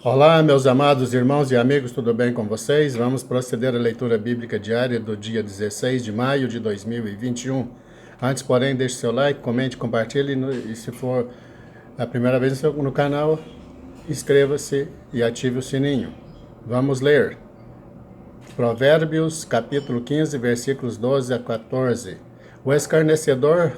Olá, meus amados irmãos e amigos, tudo bem com vocês? Vamos proceder à leitura bíblica diária do dia 16 de maio de 2021. Antes, porém, deixe seu like, comente, compartilhe e se for a primeira vez no canal, inscreva-se e ative o sininho. Vamos ler. Provérbios, capítulo 15, versículos 12 a 14. O escarnecedor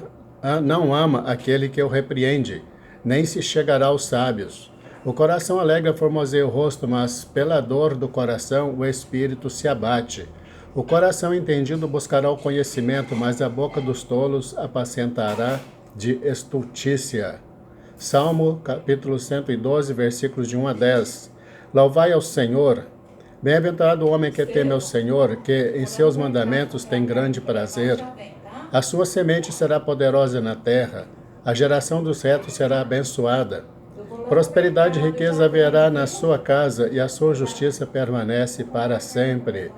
não ama aquele que o repreende, nem se chegará aos sábios. O coração alegre formoseia o rosto, mas pela dor do coração o espírito se abate. O coração entendido buscará o conhecimento, mas a boca dos tolos apacentará de estultícia. Salmo, capítulo 112, versículos de 1 a 10. Louvai ao Senhor. Bem-aventurado o homem que teme ao Senhor, que em seus mandamentos tem grande prazer. A sua semente será poderosa na terra, a geração dos retos será abençoada. Prosperidade e riqueza haverá na sua casa, e a sua justiça permanece para sempre.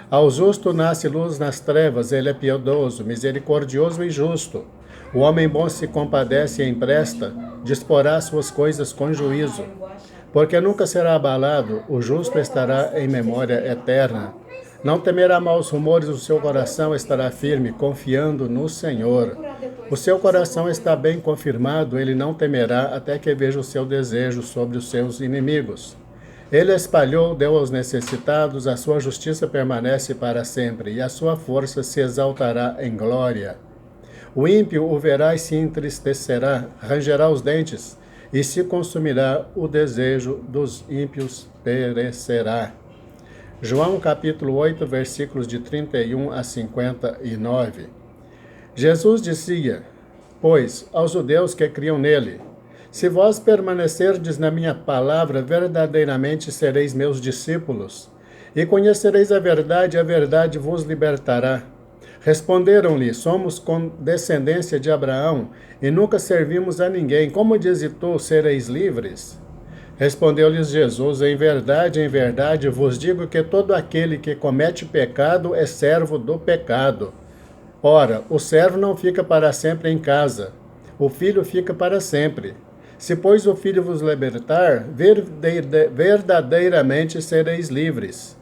Ao justo nasce luz nas trevas, ele é piedoso, misericordioso e justo. O homem bom se compadece e empresta, disporá suas coisas com juízo. Porque nunca será abalado, o justo estará em memória eterna. Não temerá maus rumores, o seu coração estará firme, confiando no Senhor. O seu coração está bem confirmado, ele não temerá até que veja o seu desejo sobre os seus inimigos. Ele espalhou, deu aos necessitados, a sua justiça permanece para sempre, e a sua força se exaltará em glória. O ímpio o verá e se entristecerá, rangerá os dentes, e se consumirá, o desejo dos ímpios perecerá. João capítulo 8, versículos de 31 a 59. Jesus dizia, pois, aos judeus que criam nele, se vós permanecerdes na minha palavra, verdadeiramente sereis meus discípulos, e conhecereis a verdade vos libertará. Responderam-lhe, somos com descendência de Abraão, e nunca servimos a ninguém. Como dizes tu, sereis livres? Respondeu-lhes Jesus, em verdade vos digo que todo aquele que comete pecado é servo do pecado. Ora, o servo não fica para sempre em casa, o filho fica para sempre. Se, pois, o filho vos libertar, verdadeiramente sereis livres.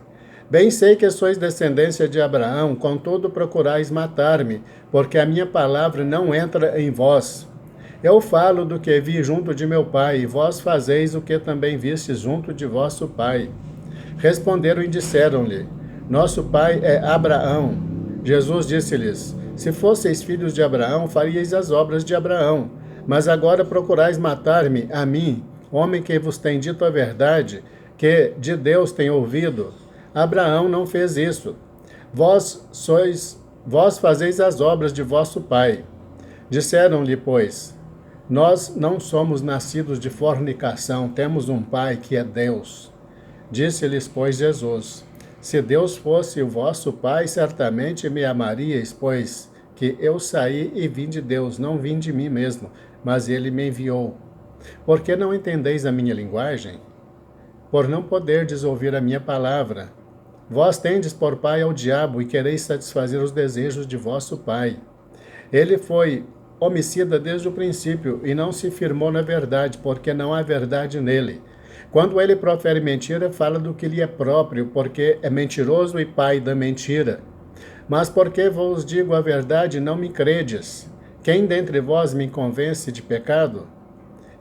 Bem sei que sois descendência de Abraão, contudo procurais matar-me, porque a minha palavra não entra em vós. Eu falo do que vi junto de meu pai, e vós fazeis o que também vistes junto de vosso pai. Responderam e disseram-lhe, nosso pai é Abraão. Jesus disse-lhes, se fosseis filhos de Abraão, faríeis as obras de Abraão. Mas agora procurais matar-me, a mim, homem que vos tem dito a verdade, que de Deus tem ouvido. Abraão não fez isso. Vós fazeis as obras de vosso pai. Disseram-lhe, pois, nós não somos nascidos de fornicação, temos um pai que é Deus. Disse-lhes, pois, Jesus, se Deus fosse o vosso pai, certamente me amaríeis, pois que eu saí e vim de Deus, não vim de mim mesmo, mas ele me enviou. Por que não entendeis a minha linguagem? Por não poderdes ouvir a minha palavra. Vós tendes por pai ao diabo e quereis satisfazer os desejos de vosso pai. Ele foi homicida desde o princípio e não se firmou na verdade, porque não há verdade nele. Quando ele profere mentira, fala do que lhe é próprio, porque é mentiroso e pai da mentira. Mas porque vos digo a verdade, não me credes. Quem dentre vós me convence de pecado?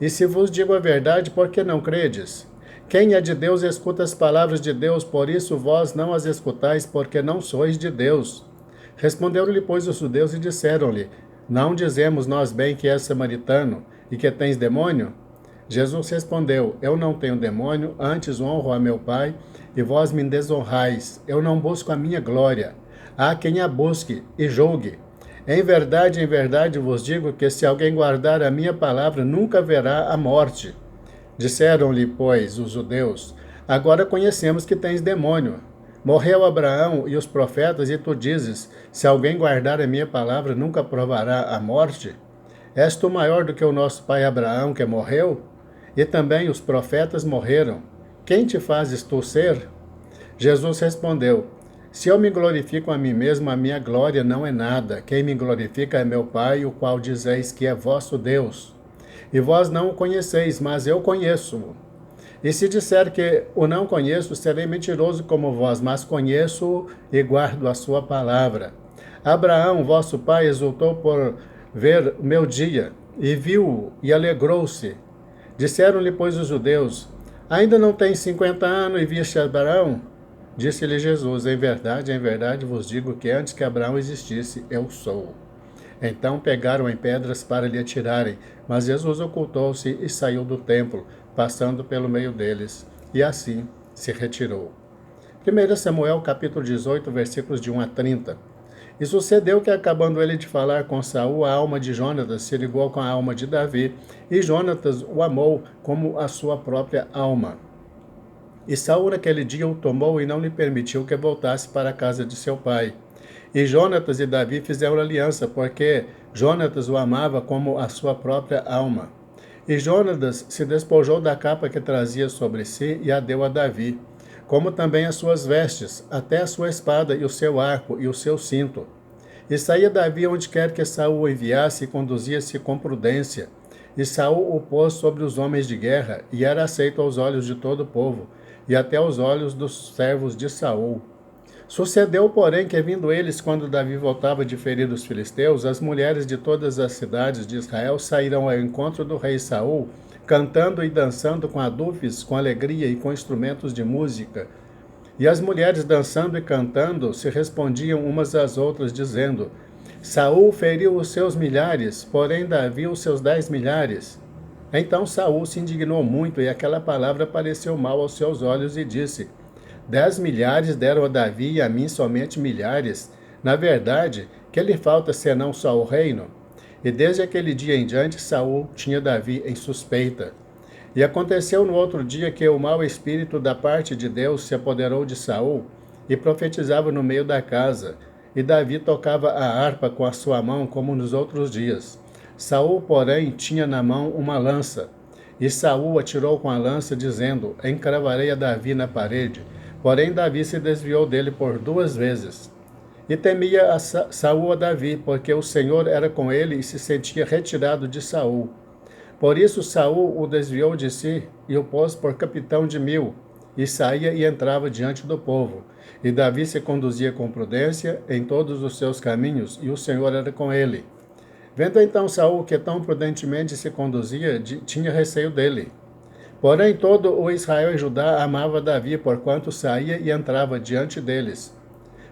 E se vos digo a verdade, por que não credes? Quem é de Deus escuta as palavras de Deus, por isso vós não as escutais, porque não sois de Deus. Responderam-lhe, pois, os judeus e disseram-lhe, não dizemos nós bem que és samaritano e que tens demônio? Jesus respondeu, eu não tenho demônio, antes honro a meu Pai, e vós me desonrais. Eu não busco a minha glória. Há quem a busque e julgue. Em verdade vos digo que se alguém guardar a minha palavra, nunca verá a morte. Disseram-lhe, pois, os judeus, agora conhecemos que tens demônio. Morreu Abraão e os profetas, e tu dizes, se alguém guardar a minha palavra, nunca provará a morte? És tu maior do que o nosso pai Abraão, que morreu? E também os profetas morreram. Quem te fazes tu ser? Jesus respondeu, se eu me glorifico a mim mesmo, a minha glória não é nada. Quem me glorifica é meu Pai, o qual dizeis que é vosso Deus. e vós não o conheceis, mas eu conheço-o. E se disser que o não conheço, serei mentiroso como vós, mas conheço-o e guardo a sua palavra. Abraão, vosso pai, exultou por ver o meu dia, e viu-o, e alegrou-se. Disseram-lhe, pois, os judeus, ainda não tens 50 anos e viste Abraão? Disse-lhe Jesus, em verdade vos digo que antes que Abraão existisse, eu sou. Então pegaram em pedras para lhe atirarem, mas Jesus ocultou-se e saiu do templo, passando pelo meio deles, e assim se retirou. 1 Samuel capítulo 18, versículos de 1 a 30. E sucedeu que, acabando ele de falar com Saul, a alma de Jonatas se ligou com a alma de Davi, e Jonatas o amou como a sua própria alma. E Saul naquele dia o tomou e não lhe permitiu que voltasse para a casa de seu pai. E Jonatas e Davi fizeram aliança, porque Jonatas o amava como a sua própria alma. E Jonatas se despojou da capa que trazia sobre si e a deu a Davi, como também as suas vestes, até a sua espada e o seu arco e o seu cinto. E saía Davi onde quer que Saul o enviasse e conduzia-se com prudência. E Saul o pôs sobre os homens de guerra, e era aceito aos olhos de todo o povo, e até aos olhos dos servos de Saul. Sucedeu, porém, que vindo eles, quando Davi voltava de ferir os filisteus, as mulheres de todas as cidades de Israel saíram ao encontro do rei Saul, cantando e dançando com adufes, com alegria e com instrumentos de música. E as mulheres dançando e cantando se respondiam umas às outras, dizendo, Saul feriu os seus milhares, porém Davi os seus 10 milhares. Então Saul se indignou muito, e aquela palavra pareceu mal aos seus olhos, e disse, 10 milhares deram a Davi e a mim somente milhares. Na verdade, que lhe falta senão só o reino? E desde aquele dia em diante, Saul tinha Davi em suspeita. E aconteceu no outro dia que o mau espírito da parte de Deus se apoderou de Saul e profetizava no meio da casa. E Davi tocava a harpa com a sua mão como nos outros dias. Saul, porém, tinha na mão uma lança. E Saul atirou com a lança, dizendo, encravarei a Davi na parede. Porém, Davi se desviou dele por 2 vezes. E temia Saul a Davi, porque o Senhor era com ele e se sentia retirado de Saul. Por isso Saul o desviou de si e o pôs por capitão de 1000, e saía e entrava diante do povo. E Davi se conduzia com prudência em todos os seus caminhos, e o Senhor era com ele. Vendo então Saul que tão prudentemente se conduzia, tinha receio dele. Porém todo o Israel e Judá amava Davi, porquanto saía e entrava diante deles.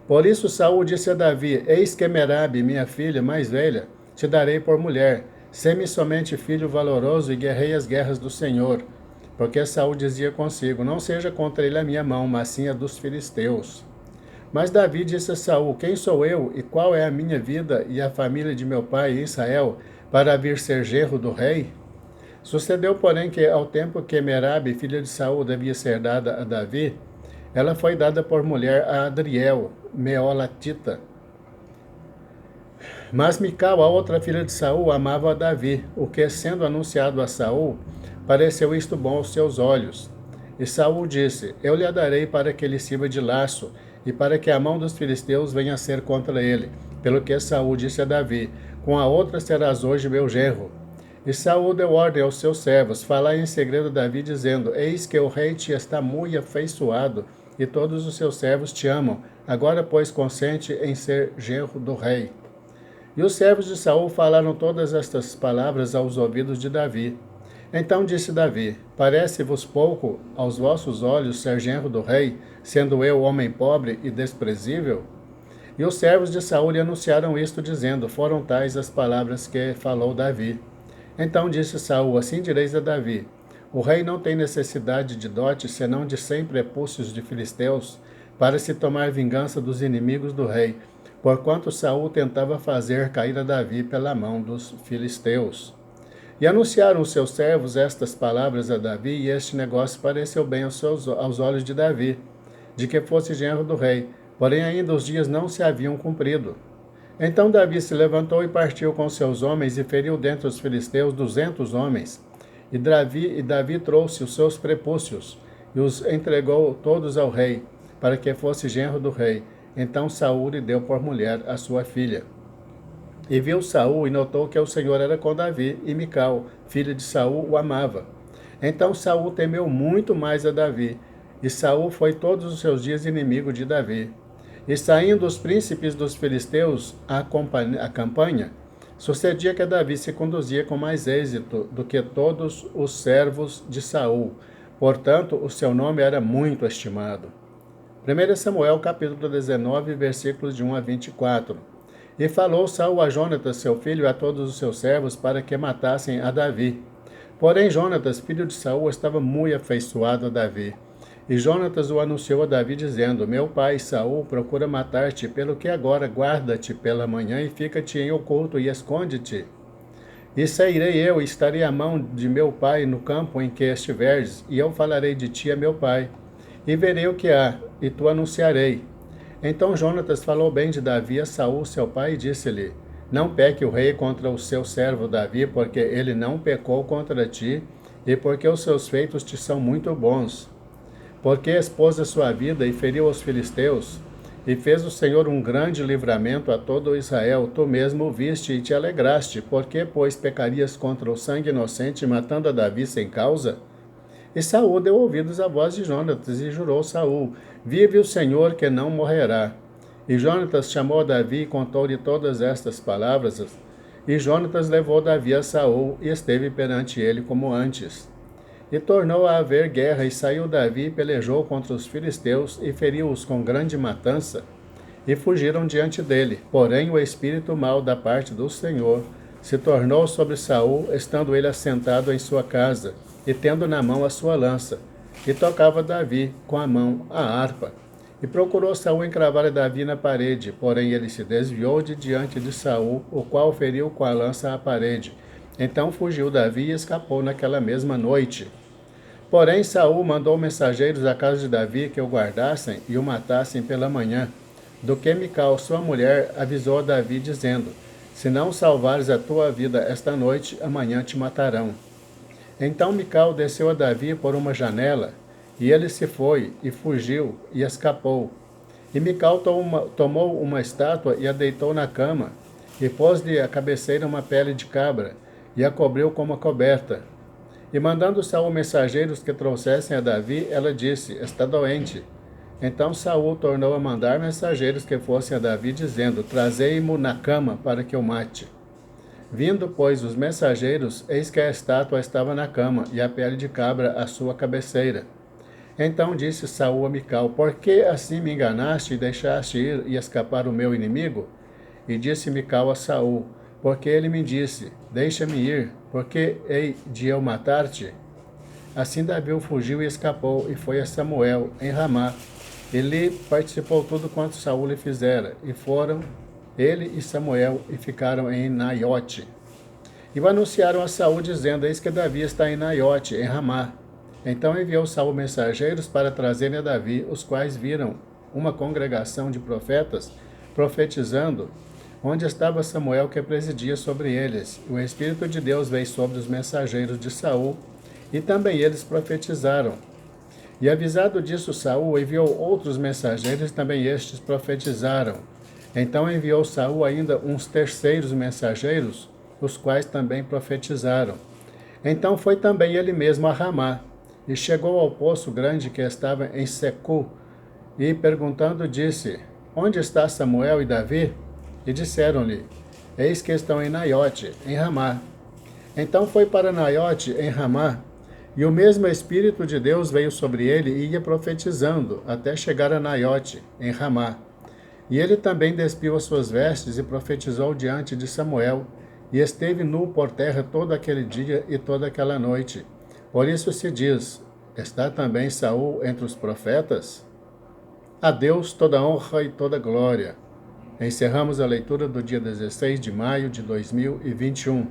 Por isso Saul disse a Davi, eis que Merabe, minha filha mais velha, te darei por mulher. Sê-me somente filho valoroso e guerrei as guerras do Senhor. Porque Saul dizia consigo, não seja contra ele a minha mão, mas sim a dos filisteus. Mas Davi disse a Saul, quem sou eu e qual é a minha vida e a família de meu pai Israel, para vir ser genro do rei? Sucedeu, porém, que ao tempo que Merabe, filha de Saul, devia ser dada a Davi, ela foi dada por mulher a Adriel, Meolatita. Mas Mical, a outra filha de Saul, amava a Davi, o que, sendo anunciado a Saul, pareceu isto bom aos seus olhos. E Saul disse, eu lhe a darei para que ele sirva de laço, e para que a mão dos filisteus venha a ser contra ele. Pelo que Saul disse a Davi, com a outra serás hoje meu genro. E Saul deu ordem aos seus servos, falai em segredo a Davi, dizendo, eis que o rei te está muito afeiçoado, e todos os seus servos te amam. Agora, pois, consente em ser genro do rei. E os servos de Saul falaram todas estas palavras aos ouvidos de Davi. Então disse Davi, parece-vos pouco aos vossos olhos ser genro do rei, sendo eu homem pobre e desprezível? E os servos de Saul lhe anunciaram isto, dizendo, foram tais as palavras que falou Davi. Então disse Saul, assim direis a Davi, o rei não tem necessidade de dote, senão de 100 prepúcios de filisteus, para se tomar vingança dos inimigos do rei, porquanto Saul tentava fazer cair a Davi pela mão dos filisteus. E anunciaram os seus servos estas palavras a Davi, e este negócio pareceu bem aos olhos de Davi, de que fosse genro do rei, porém ainda os dias não se haviam cumprido. Então Davi se levantou e partiu com seus homens, e feriu dentre os filisteus 200 homens. E Davi trouxe os seus prepúcios, e os entregou todos ao rei, para que fosse genro do rei. Então Saul lhe deu por mulher a sua filha. E viu Saul e notou que o Senhor era com Davi, e Mical, filha de Saul, o amava. Então Saul temeu muito mais a Davi, e Saul foi todos os seus dias inimigo de Davi. E saindo os príncipes dos filisteus à campanha, sucedia que Davi se conduzia com mais êxito do que todos os servos de Saul. Portanto, o seu nome era muito estimado. 1 Samuel capítulo 19, versículos de 1 a 24. E falou Saul a Jonatas, seu filho, e a todos os seus servos, para que matassem a Davi. Porém, Jonatas, filho de Saul, estava muito afeiçoado a Davi. E Jonatas o anunciou a Davi, dizendo: Meu pai Saul procura matar-te, pelo que agora guarda-te pela manhã e fica-te em oculto e esconde-te. E sairei eu e estarei à mão de meu pai no campo em que estiveres, e eu falarei de ti a meu pai. E verei o que há, e tu anunciarei. Então Jonatas falou bem de Davi a Saul, seu pai, e disse-lhe: Não peque o rei contra o seu servo Davi, porque ele não pecou contra ti, e porque os seus feitos te são muito bons. Porque expôs a sua vida e feriu os filisteus, e fez o Senhor um grande livramento a todo Israel, tu mesmo o viste e te alegraste, porque, pois, pecarias contra o sangue inocente, matando a Davi sem causa? E Saul deu ouvidos à voz de Jonatas, e jurou Saul: Vive o Senhor, que não morrerá. E Jonatas chamou Davi e contou-lhe todas estas palavras, e Jonatas levou Davi a Saul, e esteve perante ele como antes. E tornou a haver guerra, e saiu Davi e pelejou contra os filisteus, e feriu-os com grande matança, e fugiram diante dele. Porém o espírito mau da parte do Senhor se tornou sobre Saul, estando ele assentado em sua casa, e tendo na mão a sua lança, e tocava Davi com a mão a harpa. E procurou Saul encravar a Davi na parede, porém ele se desviou de diante de Saul, o qual feriu com a lança a parede. Então fugiu Davi e escapou naquela mesma noite. Porém Saul mandou mensageiros à casa de Davi que o guardassem e o matassem pela manhã. Do que Mical, sua mulher, avisou a Davi, dizendo: Se não salvares a tua vida esta noite, amanhã te matarão. Então Mical desceu a Davi por uma janela, e ele se foi, e fugiu, e escapou. E Mical tomou uma estátua e a deitou na cama, e pôs-lhe a cabeceira uma pele de cabra, e a cobriu com uma coberta. E mandando Saul mensageiros que trouxessem a Davi, ela disse: Está doente. Então Saul tornou a mandar mensageiros que fossem a Davi, dizendo: Trazei-mo na cama para que o mate. Vindo, pois, os mensageiros, eis que a estátua estava na cama, e a pele de cabra à sua cabeceira. Então disse Saul a Mical: Por que assim me enganaste e deixaste ir e escapar o meu inimigo? E disse Mical a Saul: Porque ele me disse: Deixa-me ir, porque hei de eu matar-te? Assim Davi fugiu e escapou, e foi a Samuel, em Ramá. E lhe participou tudo quanto Saul lhe fizera, e foram ele e Samuel, e ficaram em Naiote. E anunciaram a Saul, dizendo: Eis que Davi está em Naiote, em Ramá. Então enviou Saul mensageiros para trazerem a Davi, os quais viram uma congregação de profetas profetizando, onde estava Samuel, que presidia sobre eles. O Espírito de Deus veio sobre os mensageiros de Saul, e também eles profetizaram. E avisado disso, Saul enviou outros mensageiros, e também estes profetizaram. Então enviou Saul ainda uns terceiros mensageiros, os quais também profetizaram. Então foi também ele mesmo a Ramá, e chegou ao poço grande que estava em Secu, e perguntando disse: Onde está Samuel e Davi? E disseram-lhe: Eis que estão em Naiote, em Ramá. Então foi para Naiote, em Ramá, e o mesmo Espírito de Deus veio sobre ele e ia profetizando, até chegar a Naiote, em Ramá. E ele também despiu as suas vestes e profetizou diante de Samuel, e esteve nu por terra todo aquele dia e toda aquela noite. Por isso se diz: Está também Saul entre os profetas? A Deus toda honra e toda glória. Encerramos a leitura do dia 16 de maio de 2021.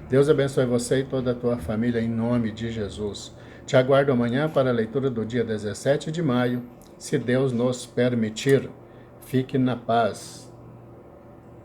Deus abençoe você e toda a tua família em nome de Jesus. Te aguardo amanhã para a leitura do dia 17 de maio, se Deus nos permitir. Fique na paz.